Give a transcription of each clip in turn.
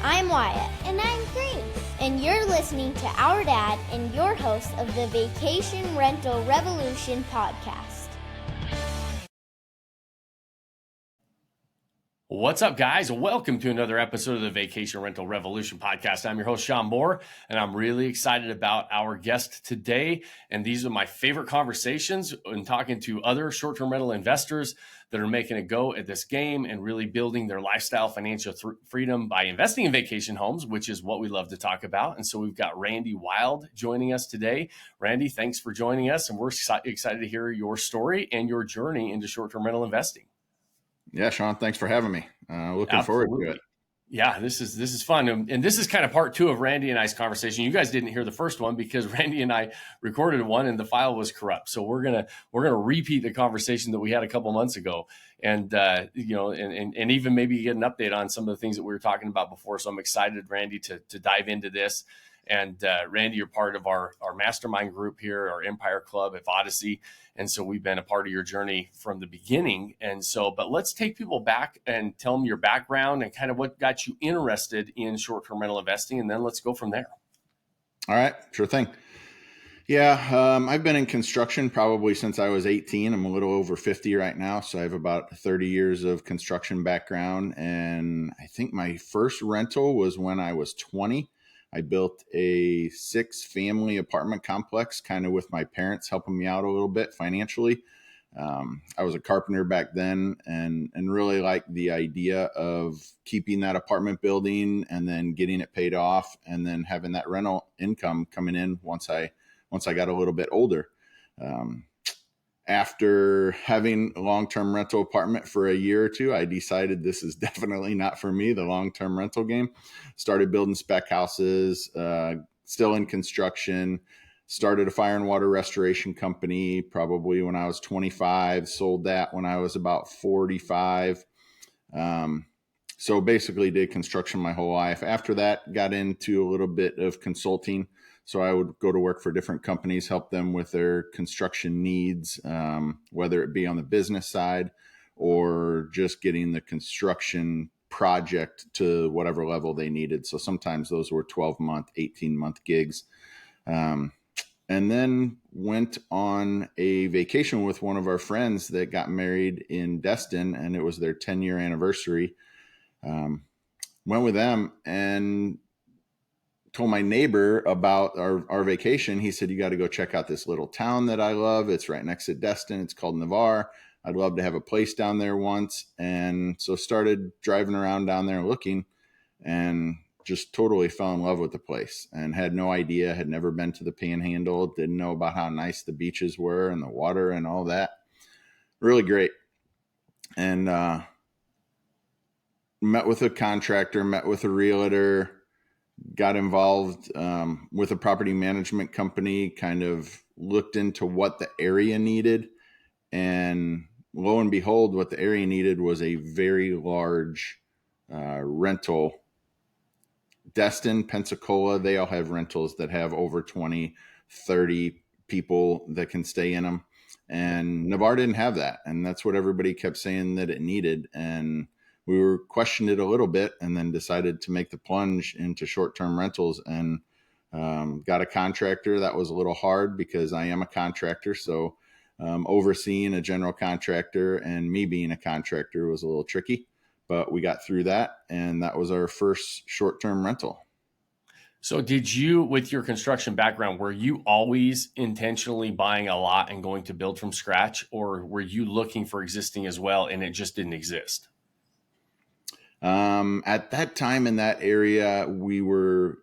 I'm Wyatt. And I'm Green. And you're listening to Our Dad and your host of the Vacation Rental Revolution podcast. What's up, guys? Welcome to another episode of the Vacation Rental Revolution podcast. I'm your host, Shawn Moore, and I'm really excited about our guest today. And these are my favorite conversations in talking to other short-term rental investors that are making a go at this game and really building their lifestyle financial freedom by investing in vacation homes, which is what we love to talk about. And so we've got Randy Wild joining us today. Randy, thanks for joining us, and we're excited to hear your story and your journey into short-term rental investing. Yeah, Shawn, thanks for having me. Looking forward to it. Yeah, this is fun. And this is kind of part two of Randy and I's conversation. You guys didn't hear the first one because Randy and I recorded one and the file was corrupt. So we're gonna repeat the conversation that we had a couple months ago, and and even maybe get an update on some of the things that we were talking about before. So I'm excited, Randy, to dive into this. And Randy, you're part of our mastermind group here, our Empire Club at Odyssey. And so we've been a part of your journey from the beginning. And so, but let's take people back and tell them your background and kind of what got you interested in short-term rental investing. And then let's go from there. All right, sure thing. Yeah, I've been in construction probably since I was 18. I'm a little over 50 right now. So I have about 30 years of construction background. And I think my first rental was when I was 20. I built a 6-family apartment complex kind of with my parents helping me out a little bit financially. I was a carpenter back then and really liked the idea of keeping that apartment building and then getting it paid off and then having that rental income coming in once I got a little bit older. After having a long-term rental apartment for a year or two, I decided this is definitely not for me, the long-term rental game. Started building spec houses, still in construction, started a fire and water restoration company probably when I was 25, sold that when I was about 45. So basically did construction my whole life. After that, got into a little bit of consulting. So I would go to work for different companies, help them with their construction needs, whether it be on the business side or just getting the construction project to whatever level they needed. So sometimes those were 12-month, 18-month gigs. And then went on a vacation with one of our friends that got married in Destin, and it was their 10-year anniversary. Went with them and told my neighbor about our vacation. He said, you got to go check out this little town that I love. It's right next to Destin. It's called Navarre. I'd love to have a place down there once. And so started driving around down there looking and just totally fell in love with the place and had no idea, had never been to the Panhandle, didn't know about how nice the beaches were and the water and all that. Really great. And met with a contractor, met with a realtor, got involved with a property management company, kind of looked into what the area needed. And lo and behold, what the area needed was a very large rental. Destin, Pensacola, they all have rentals that have over 20, 30 people that can stay in them. And Navarre didn't have that. And that's what everybody kept saying that it needed. And we were questioned it a little bit and then decided to make the plunge into short-term rentals and got a contractor. That was a little hard because I am a contractor. So overseeing a general contractor and me being a contractor was a little tricky, but we got through that. And that was our first short-term rental. So did you, with your construction background, were you always intentionally buying a lot and going to build from scratch, or were you looking for existing as well and it just didn't exist? At that time in that area, we were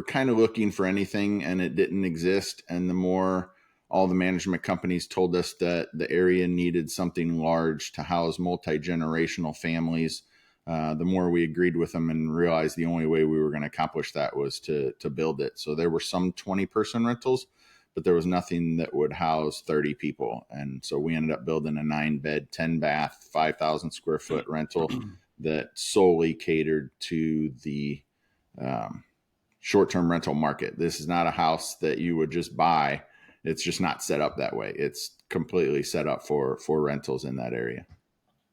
kind of looking for anything and it didn't exist. And the more all the management companies told us that the area needed something large to house multi-generational families, the more we agreed with them and realized the only way we were going to accomplish that was to build it. So there were some 20-person rentals, but there was nothing that would house 30 people. And so we ended up building a 9-bed, 10-bath, 5,000 square foot rental that solely catered to the short-term rental market. This is not a house that you would just buy. It's just not set up that way. It's completely set up for rentals in that area.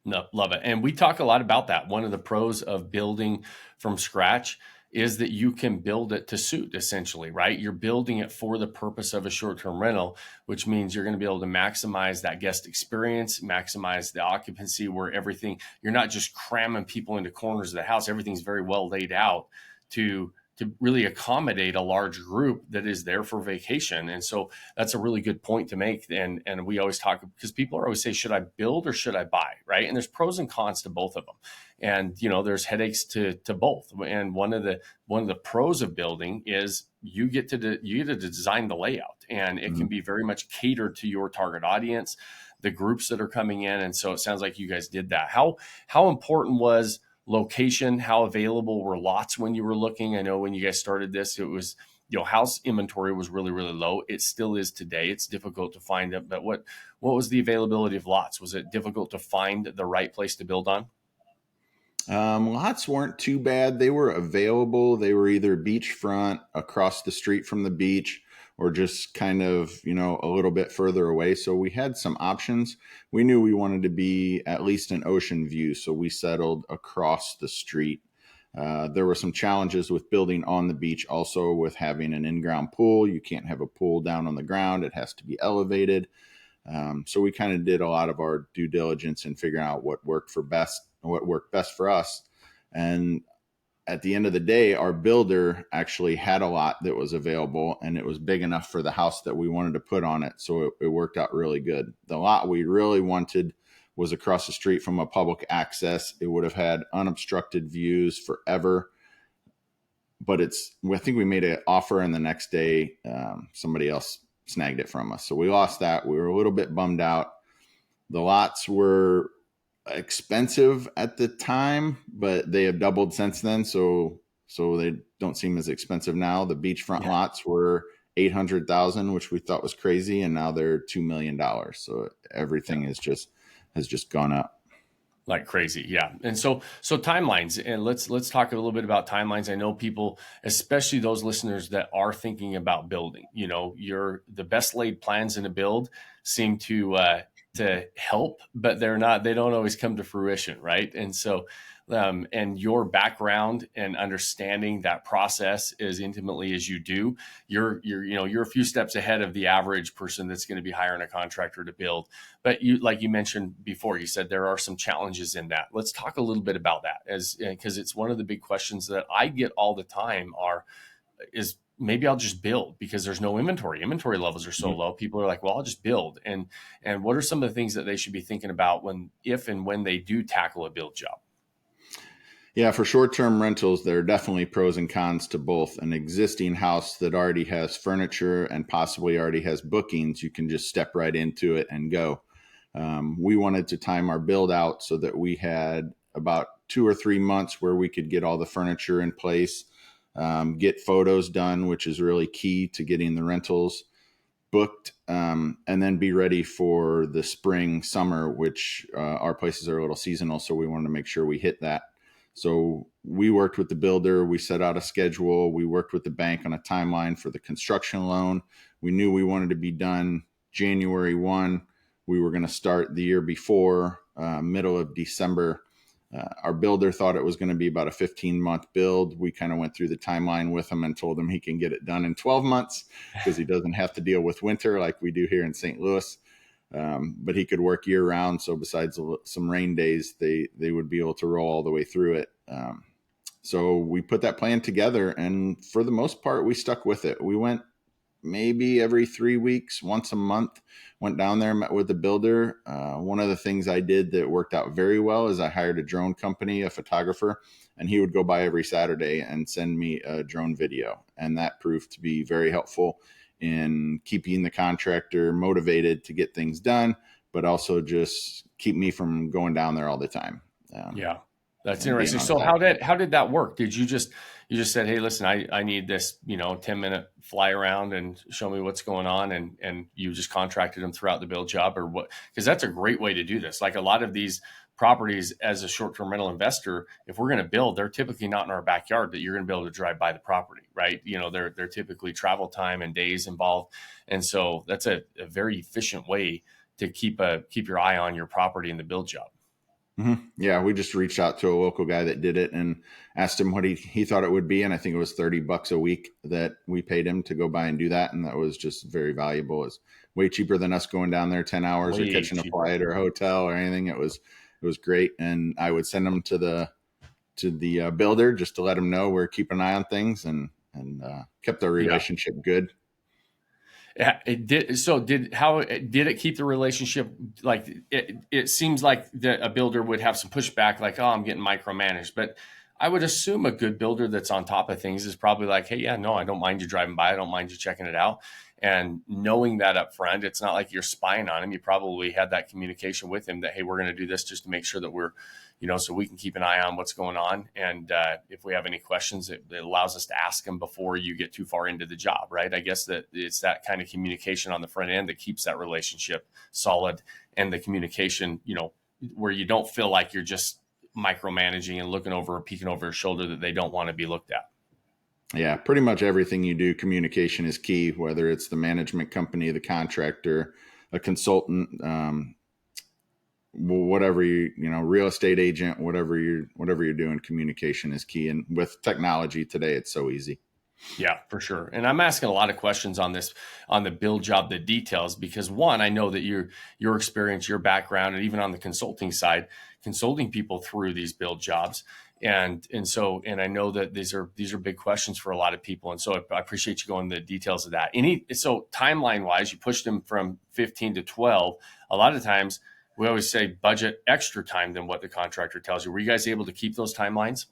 No, love it. And we talk a lot about that. One of the pros of building from scratch is that you can build it to suit, essentially, right? You're building it for the purpose of a short-term rental, which means you're going to be able to maximize that guest experience, maximize the occupancy, where everything, you're not just cramming people into corners of the house. Everything's very well laid out to really accommodate a large group that is there for vacation. And so that's a really good point to make. And we always talk, because people are always say, should I build or should I buy? Right. And there's pros and cons to both of them. And, there's headaches to both. And one of the pros of building is you get to design the layout, and it can be very much catered to your target audience, the groups that are coming in. And so it sounds like you guys did that. How important was location? How available were lots when you were looking? I know when you guys started this, it was, house inventory was really, really low. It still is today. It's difficult to find it. But what was the availability of lots? Was it difficult to find the right place to build on? Lots weren't too bad. They were available. They were either beachfront, across the street from the beach, or just kind of, a little bit further away. So we had some options. We knew we wanted to be at least an ocean view, so we settled across the street. There were some challenges with building on the beach, also with having an in-ground pool. You can't have a pool down on the ground. It has to be elevated. So we kind of did a lot of our due diligence in figuring out what worked best for us. And at the end of the day, our builder actually had a lot that was available, and it was big enough for the house that we wanted to put on it. So it worked out really good. The lot we really wanted was across the street from a public access. It would have had unobstructed views forever. But I think we made an offer, and the next day somebody else snagged it from us. So we lost that. We were a little bit bummed out. The lots were expensive at the time, but they have doubled since then. So they don't seem as expensive now. The beachfront lots were $800,000, which we thought was crazy, and now they're $2 million. So everything has just gone up like crazy. Yeah. And so timelines, and let's talk a little bit about timelines. I know people, especially those listeners that are thinking about building, the best laid plans in a build seem to help, but they don't always come to fruition. Right. And so, and your background and understanding that process as intimately as you do, you're a few steps ahead of the average person that's going to be hiring a contractor to build. But like you mentioned before, you said there are some challenges in that. Let's talk a little bit about that, because it's one of the big questions that I get all the time is maybe I'll just build because there's no inventory. Inventory levels are so low. People are like, well, I'll just build. And what are some of the things that they should be thinking about if and when they do tackle a build job? Yeah, for short-term rentals, there are definitely pros and cons to both. An existing house that already has furniture and possibly already has bookings, you can just step right into it and go. We wanted to time our build out so that we had about 2 or 3 months where we could get all the furniture in place, get photos done, which is really key to getting the rentals booked, and then be ready for the spring, summer, which our places are a little seasonal. So we wanted to make sure we hit that. So we worked with the builder. We set out a schedule. We worked with the bank on a timeline for the construction loan. We knew we wanted to be done January 1. We were going to start the year before, middle of December. Our builder thought it was going to be about a 15-month build. We kind of went through the timeline with him and told him he can get it done in 12 months because he doesn't have to deal with winter like we do here in St. Louis. But he could work year round. So besides some rain days, they would be able to roll all the way through it. So we put that plan together, and for the most part, we stuck with it. We went maybe every 3 weeks, once a month, went down there, met with the builder. One of the things I did that worked out very well is I hired a drone company, a photographer, and he would go by every Saturday and send me a drone video. And that proved to be very helpful in keeping the contractor motivated to get things done, but also just keep me from going down there all the time. Yeah, that's interesting. So how did that work? Did you just said, hey, listen, I need this, 10-minute fly around and show me what's going on, and you just contracted them throughout the build job, or what? Because that's a great way to do this. Like a lot of these properties, as a short-term rental investor, if we're going to build, they're typically not in our backyard that you're going to be able to drive by the property, right? They're typically travel time and days involved. And so that's a very efficient way to keep your eye on your property in the build job. Yeah, we just reached out to a local guy that did it and asked him what he thought it would be. And I think it was $30 a week that we paid him to go by and do that. And that was just very valuable. It's way cheaper than us going down there 10 hours or Way catching a cheaper. flight or a hotel or anything. It was great. And I would send them to the builder just to let him know we're keeping an eye on things and kept our Yeah. relationship good. Yeah, it did. So did it keep the relationship? Like it seems like a builder would have some pushback, like, oh, I'm getting micromanaged. But I would assume a good builder that's on top of things is probably like, hey, yeah, no, I don't mind you driving by. I don't mind you checking it out. And knowing that up front, it's not like you're spying on him. You probably had that communication with him that, hey, we're going to do this just to make sure that we're, so we can keep an eye on what's going on. And if we have any questions, it allows us to ask them before you get too far into the job, right? I guess that it's that kind of communication on the front end that keeps that relationship solid, and the communication, where you don't feel like you're just micromanaging and looking over or peeking over your shoulder that they don't want to be looked at. Yeah, pretty much everything you do, communication is key, whether it's the management company, the contractor, a consultant, whatever real estate agent, whatever you're doing, communication is key. And with technology today, it's so easy. Yeah, for sure. And I'm asking a lot of questions on this, on the build job, the details, because one, I know that your experience, your background, and even on the consulting side, consulting people through these build jobs. And I know that these are big questions for a lot of people. And so I appreciate you going into the details of that. So timeline wise, you pushed them from 15 to 12. A lot of times we always say budget extra time than what the contractor tells you. Were you guys able to keep those timelines?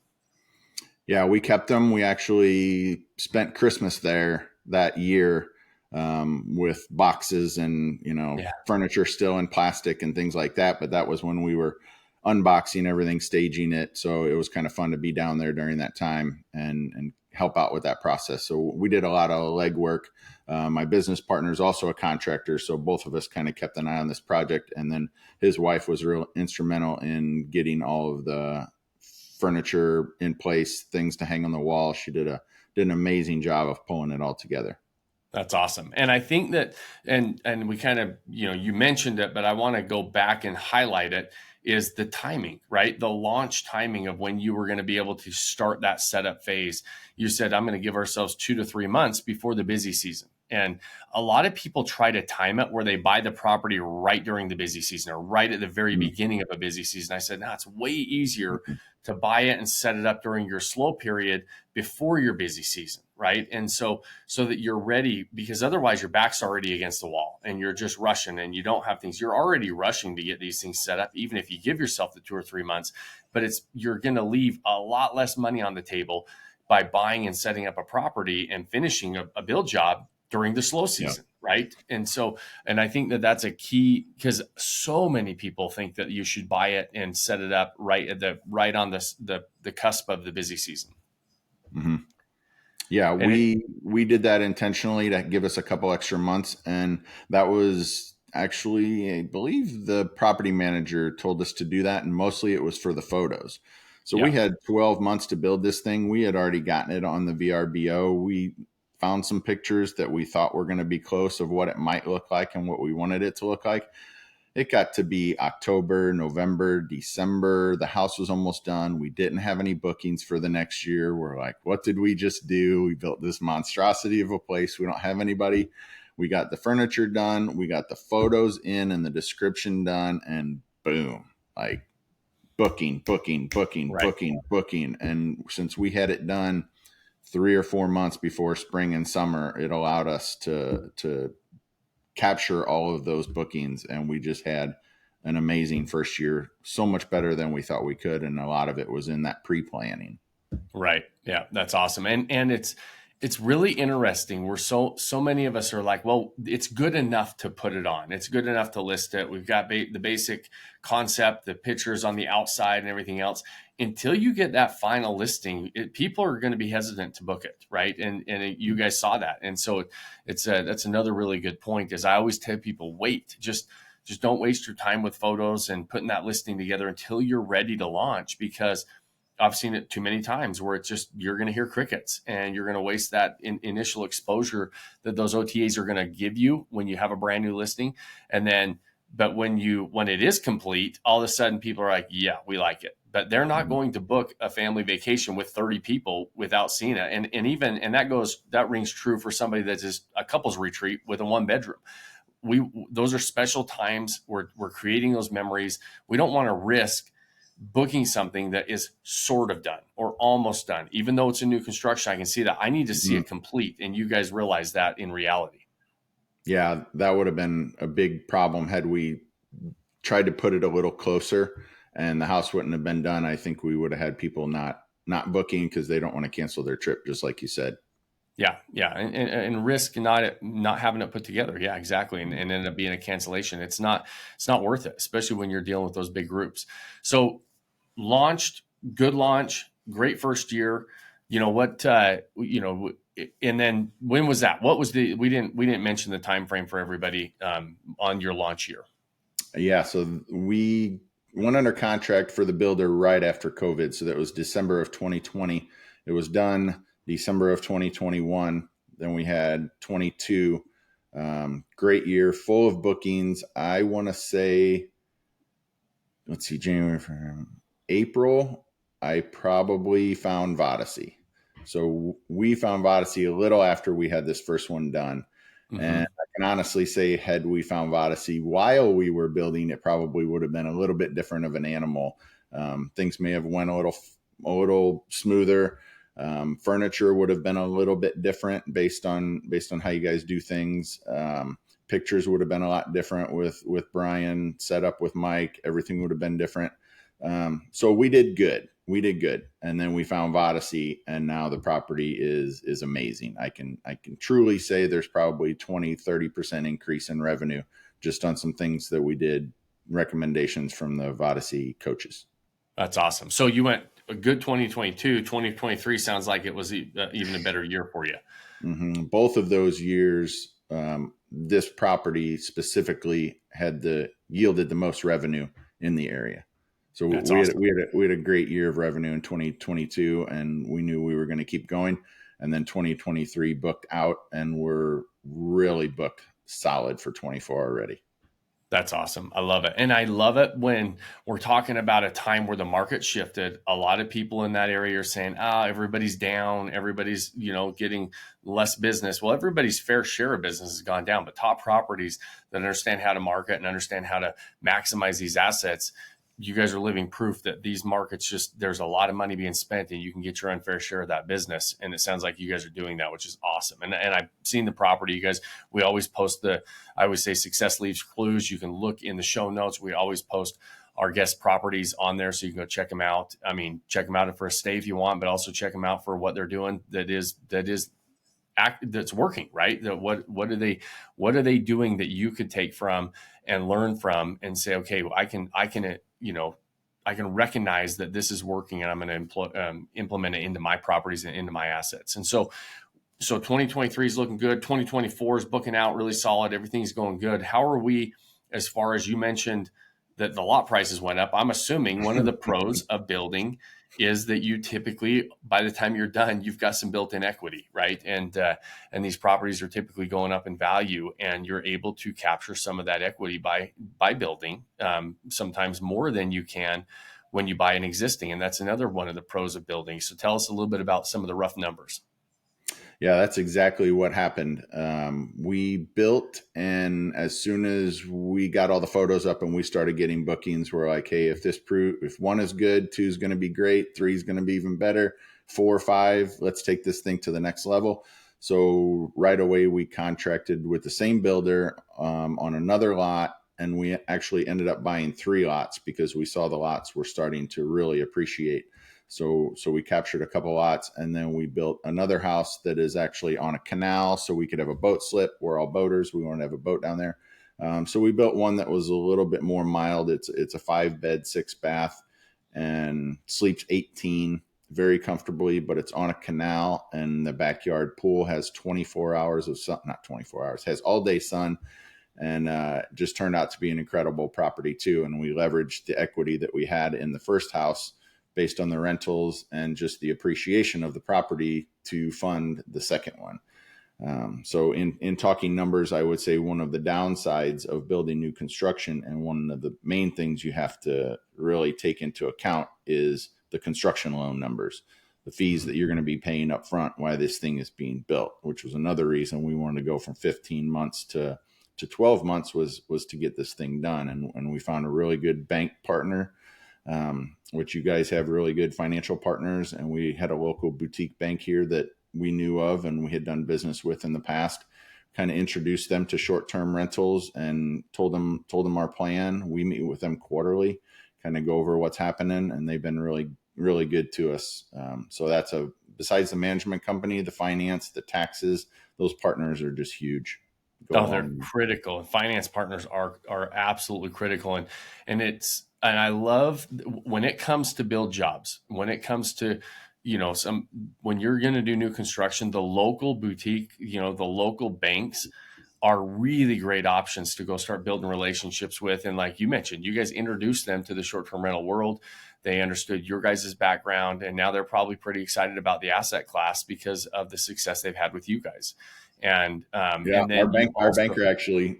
Yeah, we kept them. We actually spent Christmas there that year with boxes and Yeah. furniture still in plastic and things like that. But that was when we were unboxing everything, staging it. So it was kind of fun to be down there during that time and help out with that process. So we did a lot of legwork. My business partner is also a contractor, so both of us kind of kept an eye on this project. And then his wife was real instrumental in getting all of the furniture in place, things to hang on the wall. She did an amazing job of pulling it all together. That's awesome. And I think that, and we kind of, you mentioned it, but I want to go back and highlight it, is the timing, right? The launch timing of when you were going to be able to start that setup phase. You said, I'm going to give ourselves 2 to 3 months before the busy season. And a lot of people try to time it where they buy the property right during the busy season or right at the very beginning of a busy season. I said, no, it's way easier to buy it and set it up during your slow period before your busy season, right? And so that you're ready, because otherwise your back's already against the wall and you're just rushing and you don't have things. You're already rushing to get these things set up, even if you give yourself the 2 or 3 months, but you're going to leave a lot less money on the table by buying and setting up a property and finishing a build job during the slow season. Yeah. Right. And I think that that's a key, because so many people think that you should buy it and set it up right on the cusp of the busy season. Mm-hmm. Yeah, we did that intentionally to give us a couple extra months. And that was actually, I believe the property manager told us to do that. And mostly it was for the photos. So we had 12 months to build this thing. We had already gotten it on the VRBO. We found some pictures that we thought were going to be close of what it might look like and what we wanted it to look like. It got to be October, November, December. The house was almost done. We didn't have any bookings for the next year. We're like, what did we just do? We built this monstrosity of a place. We don't have anybody. We got the furniture done. We got the photos in and the description done. And boom, like booking. And since we had it done 3 or 4 months before spring and summer, it allowed us to capture all of those bookings. And we just had an amazing first year, so much better than we thought we could. And a lot of it was in that pre-planning. Right. Yeah, that's awesome. And it's really interesting. We're so many of us are like, well, it's good enough to put it on. It's good enough to list it. We've got the basic concept, the pictures on the outside and everything else. Until you get that final listing, people are going to be hesitant to book it, right? And you guys saw that. And so that's another really good point, is I always tell people, wait, just don't waste your time with photos and putting that listing together until you're ready to launch, because I've seen it too many times where it's just, you're going to hear crickets and you're going to waste that initial exposure that those OTAs are going to give you when you have a brand new listing. And then But when it is complete, all of a sudden people are like, yeah, we like it. But they're not going to book a family vacation with 30 people without seeing it. And that rings true for somebody that's just a couple's retreat with a 1 bedroom. Those are special times. We're creating those memories. We don't want to risk booking something that is sort of done or almost done. Even though it's a new construction, I can see that. I need to see it complete. And you guys realize that in reality. Yeah, that would have been a big problem had we tried to put it a little closer and the house wouldn't have been done. I think we would have had people not booking because they don't want to cancel their trip, just like you said. Yeah, and risk not having it put together. Yeah, exactly, and end up being a cancellation. It's not worth it, especially when you're dealing with those big groups. So, good launch, great first year. You know what? And then when was that? What was we didn't mention the time frame for everybody on your launch year. Yeah, so we went under contract for the builder right after COVID. So that was December of 2020. It was done December of 2021. Then we had 22. Great year, full of bookings. I want to say, let's see, January, April, I probably found Vodacy. So we found Vodacy a little after we had this first one done. Mm-hmm. And I can honestly say, had we found Vodacy while we were building, it probably would have been a little bit different of an animal. Things may have went a little smoother. Furniture would have been a little bit different based on how you guys do things. Pictures would have been a lot different with Brian, set up with Mike. Everything would have been different. So we did good. And then we found Vodacy, and now the property is amazing. I can truly say there's probably 20-30% increase in revenue just on some things that we did, recommendations from the Vodacy coaches. That's awesome. So you went a good 2022, 2023 sounds like it was even a better year for you. Mm-hmm. Both of those years, this property specifically yielded the most revenue in the area. So we had a great year of revenue in 2022, and we knew we were going to keep going. And then 2023 booked out, and we're really booked solid for 24 already. That's awesome. I love it. And I love it when we're talking about a time where the market shifted. A lot of people in that area are saying, everybody's down. Everybody's, getting less business. Well, everybody's fair share of business has gone down, but top properties that understand how to market and understand how to maximize these assets, you guys are living proof that these markets there's a lot of money being spent and you can get your unfair share of that business. And it sounds like you guys are doing that, which is awesome. And I've seen the property, you guys, we always post I always say success leaves clues. You can look in the show notes. We always post our guest properties on there. So you can go check them out. I mean, check them out for a stay if you want, but also check them out for what they're doing. That's working, right? What are they doing that you could take from and learn from and say, okay, I can recognize that this is working and I'm going to implement it into my properties and into my assets. And so 2023 is looking good. 2024 is booking out really solid. Everything's going good. How are we, as far as you mentioned that the lot prices went up? I'm assuming one of the pros of building is that you typically, by the time you're done, you've got some built-in equity, right? And these properties are typically going up in value, and you're able to capture some of that equity by building, sometimes more than you can when you buy an existing. And that's another one of the pros of building. So tell us a little bit about some of the rough numbers. Yeah, that's exactly what happened. We built, and as soon as we got all the photos up and we started getting bookings, we're like, hey, if 1 is good, 2 is going to be great, 3 is going to be even better, 4 or 5, let's take this thing to the next level. So right away, we contracted with the same builder on another lot, and we actually ended up buying 3 lots because we saw the lots were starting to really appreciate. So we captured a couple lots, and then we built another house that is actually on a canal, so we could have a boat slip. We're all boaters. We want to have a boat down there. So we built one that was a little bit more mild. It's a 5-bed, 6-bath, and sleeps 18 very comfortably, but it's on a canal, and the backyard pool has 24 hours of sun, not 24 hours, has all day sun, and just turned out to be an incredible property too. And we leveraged the equity that we had in the first house based on the rentals and just the appreciation of the property to fund the second one. So in talking numbers, I would say one of the downsides of building new construction, and one of the main things you have to really take into account, is the construction loan numbers, the fees that you're going to be paying up front while this thing is being built, which was another reason we wanted to go from 15 months to 12 months was to get this thing done. And we found a really good bank partner, which you guys have really good financial partners. And we had a local boutique bank here that we knew of and we had done business with in the past, kind of introduced them to short-term rentals and told them our plan. We meet with them quarterly, kind of go over what's happening, and they've been really, really good to us. So that's besides the management company, the finance, the taxes, those partners are just huge. They're critical. Finance partners are absolutely critical. And I love when it comes to build jobs, when it comes to, when you're going to do new construction, the local boutique, the local banks are really great options to go start building relationships with. And like you mentioned, you guys introduced them to the short-term rental world. They understood your guys' background, and now they're probably pretty excited about the asset class because of the success they've had with you guys. And and then our banker actually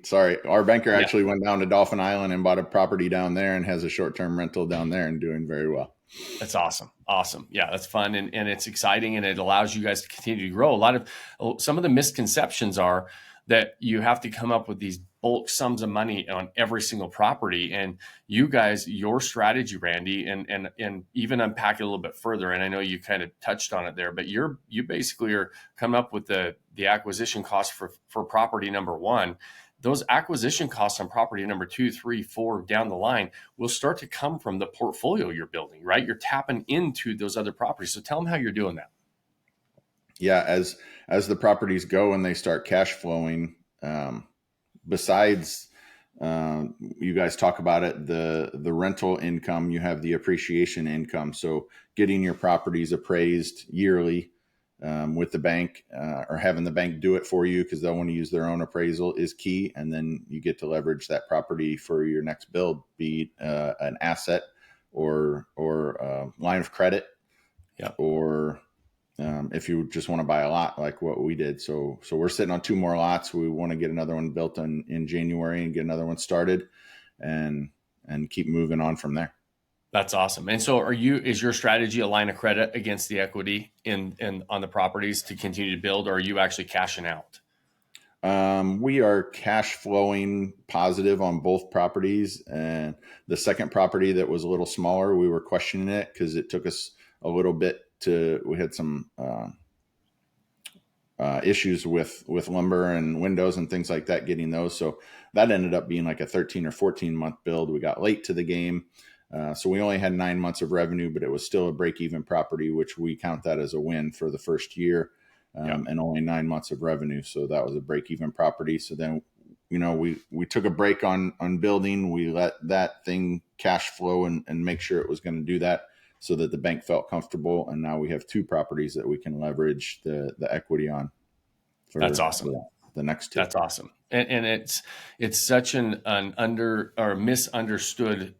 went down to Dolphin Island and bought a property down there and has a short-term rental down there and doing very well. That's awesome. Yeah, that's fun. And it's exciting, and it allows you guys to continue to grow. Some of the misconceptions are that you have to come up with these bulk sums of money on every single property. And you guys, your strategy, Randy, and even unpack it a little bit further. And I know you kind of touched on it there, but you basically are coming up with the acquisition cost for property number one. Those acquisition costs on property number 2, 3, 4 down the line will start to come from the portfolio you're building, right? You're tapping into those other properties. So tell them how you're doing that. Yeah, as the properties go and they start cash flowing, besides you guys talk about it, the rental income, you have the appreciation income. So getting your properties appraised yearly with the bank, or having the bank do it for you because they'll want to use their own appraisal, is key. And then you get to leverage that property for your next build, be it an asset or line of credit, or if you just want to buy a lot like what we did. So we're sitting on 2 more lots. We want to get another one built in January and get another one started and keep moving on from there. That's awesome. And so is your strategy a line of credit against the equity in on the properties to continue to build, or are you actually cashing out? We are cash flowing positive on both properties. And the second property that was a little smaller, we were questioning it because it took us a little bit we had some issues with lumber and windows and things like that, getting those. So that ended up being like a 13 or 14 month build. We got late to the game. So we only had 9 months of revenue, but it was still a break-even property, which we count that as a win for the first year, and only 9 months of revenue. So that was a break-even property. So then, we took a break on building. We let that thing cash flow and make sure it was going to do that, so that the bank felt comfortable. And now we have 2 properties that we can leverage the equity on. That's awesome. The next 2. That's awesome. And it's such an under or misunderstood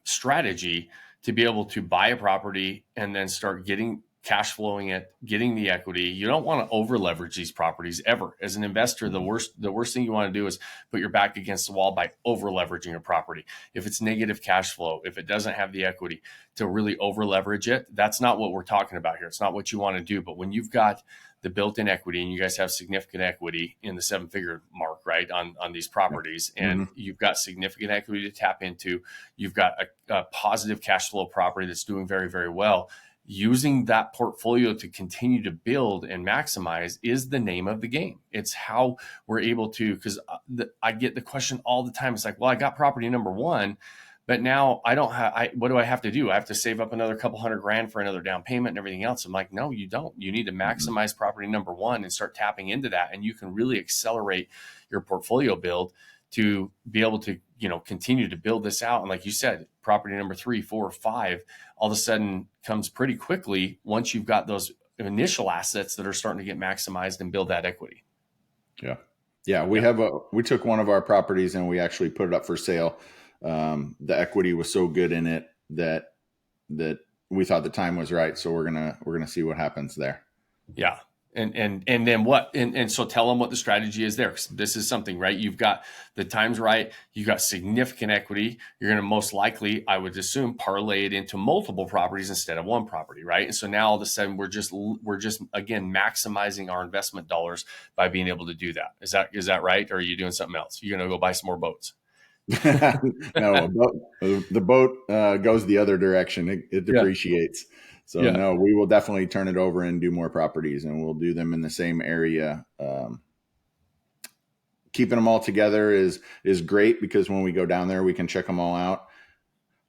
strategy to be able to buy a property and then start getting cash flowing it, getting the equity. You don't want to over leverage these properties ever. As an investor, the worst thing you want to do is put your back against the wall by over leveraging a property. If it's negative cash flow, if it doesn't have the equity to really over leverage it, that's not what we're talking about here. It's not what you want to do. But when you've got the built-in equity, and you guys have significant equity in the 7-figure mark, right, on these properties, and you've got significant equity to tap into, you've got a positive cash flow property that's doing very, very well. Using that portfolio to continue to build and maximize is the name of the game. It's how we're able to, because I get the question all the time. It's like, well, I got property number 1, but now I don't have, what do I have to do? I have to save up another couple $100,000 for another down payment and everything else. I'm like, no, you don't. You need to maximize property number 1 and start tapping into that. And you can really accelerate your portfolio build to be able to, continue to build this out. And like you said, property number 3, 4, 5, all of a sudden comes pretty quickly once you've got those initial assets that are starting to get maximized and build that equity. Yeah. We took one of our properties and we actually put it up for sale. The equity was so good in it that we thought the time was right. So we're going to see what happens there. Yeah. And then what? And so tell them what the strategy is there. 'Cause this is something, right? You've got the times right. You've got significant equity. You're going to most likely, I would assume, parlay it into multiple properties instead of one property, right? And so now all of a sudden we're just again maximizing our investment dollars by being able to do that. Is that right? Or are you doing something else? You're going to go buy some more boats? No, the boat goes the other direction. It Yeah. depreciates. So Yeah. no, we will definitely turn it over and do more properties, and we'll do them in the same area. Keeping them all together is great because when we go down there, we can check them all out.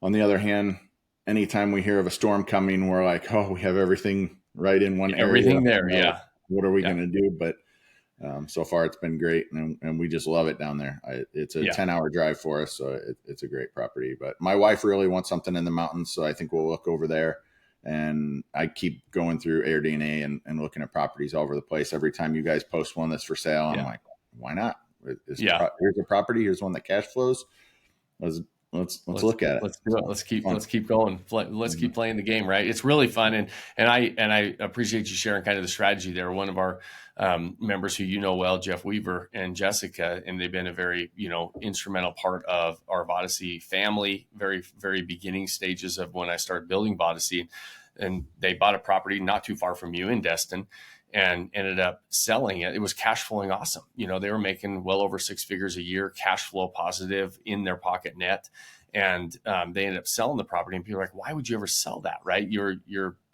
On the other hand, anytime we hear of a storm coming, we're like, oh, we have everything right in one area. Everything there. Yeah. What are we Yeah. going to do? But so far it's been great, and we just love it down there. It's a 10-hour drive for us, so it's a great property. But my wife really wants something in the mountains, so I think we'll look over there. And I keep going through AirDNA and looking at properties all over the place. Every time you guys post one that's for sale, I'm like, why not? Here's a property. Here's one that cash flows. Let's look at it. Let's do it. Let's keep going. Let's keep playing the game, right? It's really fun, and I appreciate you sharing kind of the strategy there. One of our members who you know well, Jeff Weaver and Jessica, and they've been a very instrumental part of our Vodacy family, very very beginning stages of when I started building Vodacy, and they bought a property not too far from you in Destin, and ended up selling it. It was cash flowing awesome. They were making well over 6 figures a year, cash flow positive in their pocket net. And they ended up selling the property, and people are like, why would you ever sell that? Right. You're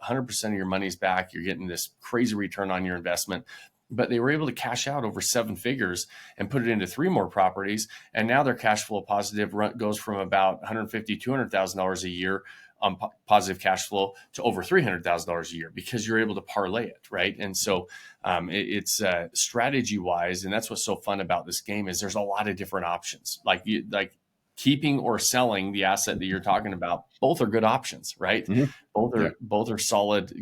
100% of your money's back. You're getting this crazy return on your investment. But they were able to cash out over 7 figures and put it into 3 more properties. And now their cash flow positive goes from about $150,000, $200,000 a year on positive cash flow to over $300,000 a year because you're able to parlay it, right? And so it's strategy wise, and that's what's so fun about this game is there's a lot of different options. Like keeping or selling the asset that you're talking about, both are good options, right? Mm-hmm. Both are solid,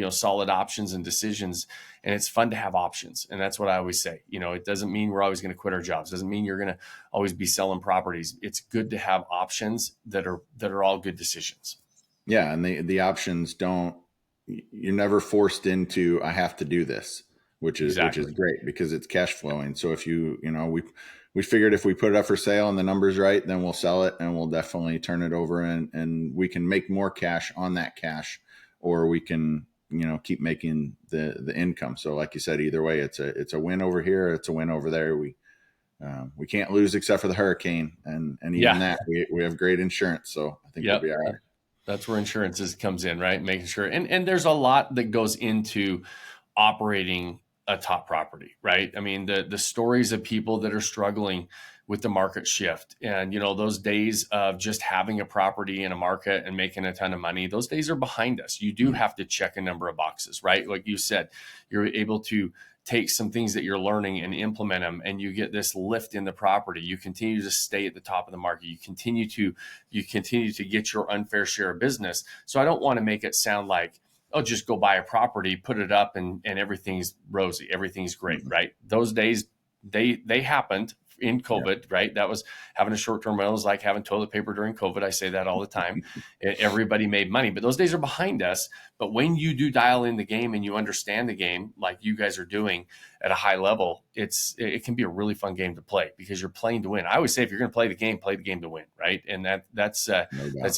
solid options and decisions, and it's fun to have options. And that's what I always say. It doesn't mean we're always going to quit our jobs. It doesn't mean you're going to always be selling properties. It's good to have options that are all good decisions. Yeah, and the options you're never forced into I have to do this, which is great because it's cash flowing. So if we figured if we put it up for sale and the number's right, then we'll sell it and we'll definitely turn it over and we can make more cash on that cash, or we can keep making the income. So like you said, either way, it's a win over here, it's a win over there. We can't lose except for the hurricane, and even that we have great insurance, so I think we'll be all right. That's where insurance comes in, right? Making sure, and there's a lot that goes into operating a top property, right? I mean, the stories of people that are struggling with the market shift, and those days of just having a property in a market and making a ton of money, those days are behind us. You do have to check a number of boxes, right? Like you said, you're able to take some things that you're learning and implement them, and you get this lift in the property. You continue to stay at the top of the market. You continue to get your unfair share of business. So I don't want to make it sound like, oh, just go buy a property, put it up, and everything's rosy, everything's great, right? Those days they happened in COVID, right? That was having a short-term rental was like having toilet paper during COVID. I say that all the time. Everybody made money, but those days are behind us. But when you do dial in the game and you understand the game, like you guys are doing at a high level, it can be a really fun game to play because you're playing to win. I always say, if you're going to play the game to win, right? And that's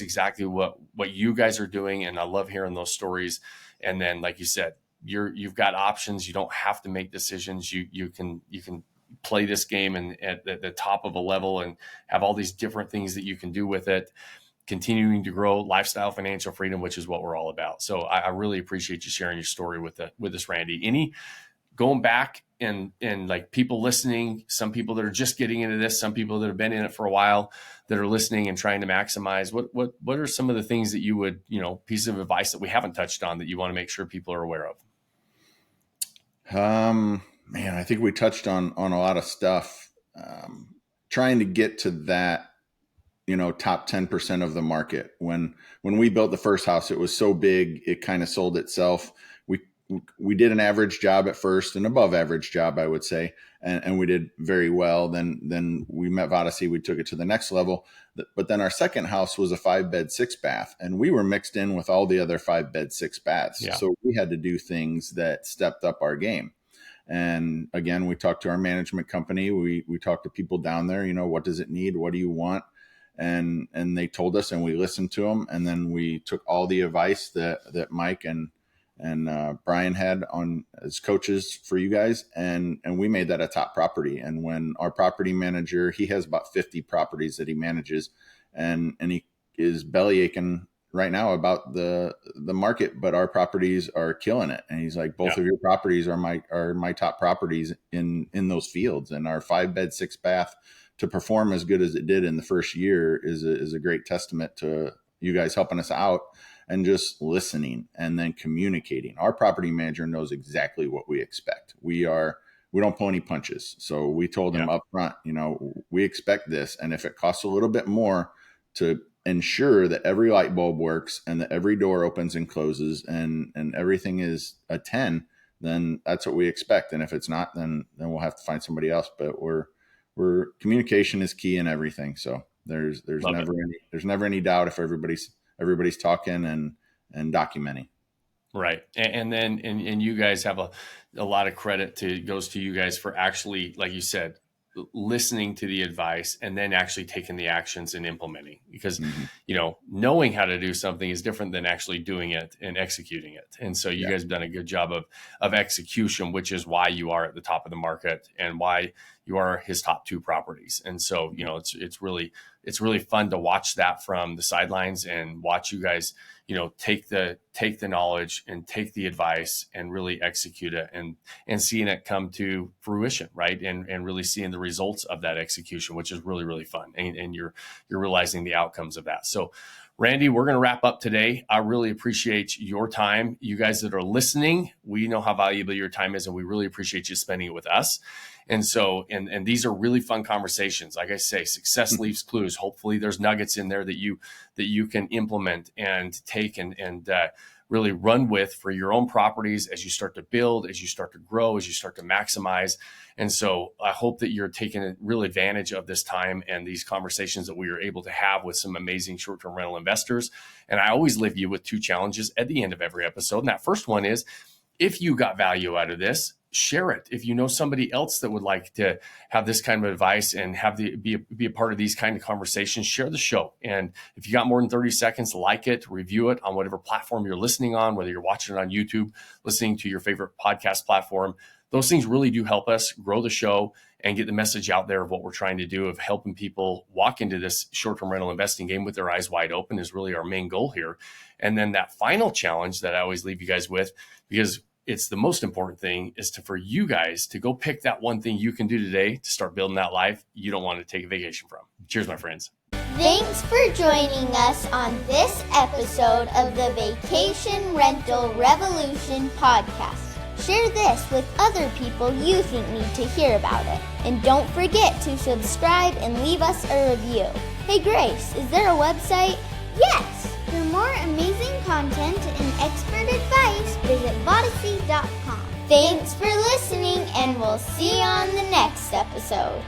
exactly what you guys are doing. And I love hearing those stories. And then, like you said, you've got options. You don't have to make decisions. You can play this game and at the top of a level and have all these different things that you can do with it, continuing to grow lifestyle, financial freedom, which is what we're all about. So I really appreciate you sharing your story with us, Randy. Going back and like people listening, some people that are just getting into this, some people that have been in it for a while that are listening and trying to maximize, what are some of the things that you would, pieces of advice that we haven't touched on that you want to make sure people are aware of? Man, I think we touched on a lot of stuff. Trying to get to that, top 10% of the market. When we built the first house, it was so big, it kind of sold itself. we did an average job at first, an above average job, I would say. And we did very well. Then we met Vodacy. We took it to the next level. But then our second house was a 5-bed, 6-bath, and we were mixed in with all the other 5-bed, 6-baths. Yeah. So we had to do things that stepped up our game. And again, we talked to our management company. We talked to people down there, what does it need? What do you want? And they told us, and we listened to them. And then we took all the advice that Mike and Brian had on as coaches for you guys. And we made that a top property. And when our property manager, he has about 50 properties that he manages, and he is belly aching right now about the market, but our properties are killing it. And he's like, both of your properties are my top properties in those fields. And our 5-bed, 6-bath to perform as good as it did in the first year is a great testament to you guys helping us out and just listening and then communicating. Our property manager knows exactly what we expect. We don't pull any punches. So we told him up front, we expect this. And if it costs a little bit more to ensure that every light bulb works and that every door opens and closes and everything is a 10, then that's what we expect. And if it's not, then we'll have to find somebody else. But communication is key in everything. So there's never any doubt if everybody's talking and documenting. Right. And you guys have a lot of credit goes to you guys for actually, like you said, listening to the advice and then actually taking the actions and implementing, because, knowing how to do something is different than actually doing it and executing it. And so you guys have done a good job of execution, which is why you are at the top of the market and why you are his top 2 properties. And so, it's really fun to watch that from the sidelines and watch you guys, take the knowledge and take the advice and really execute it and seeing it come to fruition, right? And really seeing the results of that execution, which is really, really fun. And you're realizing the outcomes of that. So Randy, we're going to wrap up today. I really appreciate your time. You guys that are listening, we know how valuable your time is, and we really appreciate you spending it with us. And so, and these are really fun conversations. Like I say, success leaves clues. Hopefully there's nuggets in there that you can implement and take and really run with for your own properties as you start to build, as you start to grow, as you start to maximize. And so I hope that you're taking real advantage of this time and these conversations that we are able to have with some amazing short-term rental investors. And I always leave you with 2 challenges at the end of every episode. And that first one is, if you got value out of this, share it. If you know somebody else that would like to have this kind of advice and be a part of these kind of conversations, share the show. And if you got more than 30 seconds, like it, review it on whatever platform you're listening on, whether you're watching it on YouTube, listening to your favorite podcast platform. Those things really do help us grow the show and get the message out there of what we're trying to do, of helping people walk into this short-term rental investing game with their eyes wide open is really our main goal here. And then that final challenge that I always leave you guys with, because it's the most important thing, is for you guys to go pick that one thing you can do today to start building that life you don't want to take a vacation from. Cheers, my friends. Thanks for joining us on this episode of the Vacation Rental Revolution podcast. Share this with other people you think need to hear about it. And don't forget to subscribe and leave us a review. Hey Grace, is there a website? Yes! For more amazing content and expert advice, visit Vodacy.com. Thanks for listening, and we'll see you on the next episode.